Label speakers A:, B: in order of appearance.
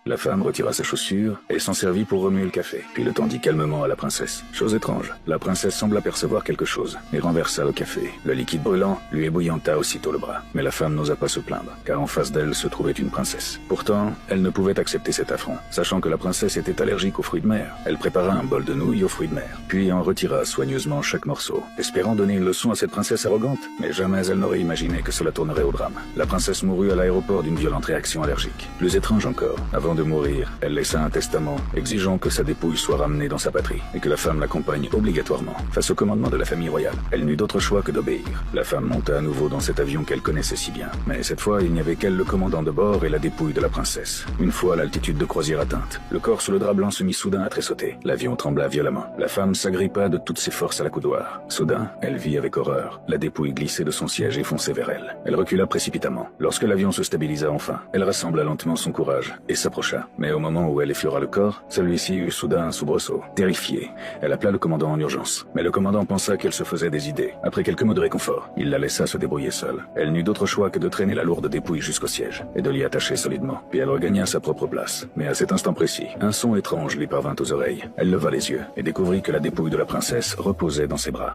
A: La femme retira ses chaussures et s'en servit pour remuer le café, puis le tendit calmement à la princesse. Chose étrange, la princesse semble apercevoir quelque chose et renversa le café. Le liquide brûlant lui ébouillanta aussitôt le bras. Mais la femme n'osa pas se plaindre, car en face d'elle se trouvait une princesse. Pourtant, elle ne pouvait accepter cet affront. Sachant que la princesse était allergique aux fruits de mer, elle prépara un bol de nouilles aux fruits de mer, puis en retira soigneusement chaque morceau, espérant donner une leçon à cette princesse arrogante. Mais jamais elle n'aurait imaginé que cela tournerait au drame. La princesse mourut à l'aéroport d'une violente réaction allergique. Plus étrange encore, avant de mourir, elle laissa un testament exigeant que sa dépouille soit ramenée dans sa patrie et que la femme l'accompagne obligatoirement. Face au commandement de la famille royale, elle n'eut d'autre choix que d'obéir. La femme monta à nouveau dans cet avion qu'elle connaissait si bien. Mais cette fois, il n'y avait qu'elle, le commandant de bord et la dépouille de la princesse. Une fois l'altitude de croisière atteinte, le corps sous le drap blanc se mit soudain à tressauter. L'avion trembla violemment. La femme s'agrippa de toutes ses forces à la coudoir. Soudain, elle vit avec horreur la dépouille glisser de son siège et foncer vers elle. Elle recula précipitamment. Lorsque l'avion se stabilisa enfin, elle rassembla lentement son courage et s'approcha. Mais au moment où elle effleura le corps, celui-ci eut soudain un soubresaut. Terrifiée, elle appela le commandant en urgence. Mais le commandant pensa qu'elle se faisait des idées. Après quelques mots de réconfort, il la laissa se débrouiller seule. Elle n'eut d'autre choix que de traîner la lourde dépouille jusqu'au siège et de l'y attacher solidement. Puis elle regagna sa propre place. Mais à cet instant précis, un son étrange lui parvint aux oreilles. Elle leva les yeux et découvrit que la dépouille de la princesse reposait dans ses bras.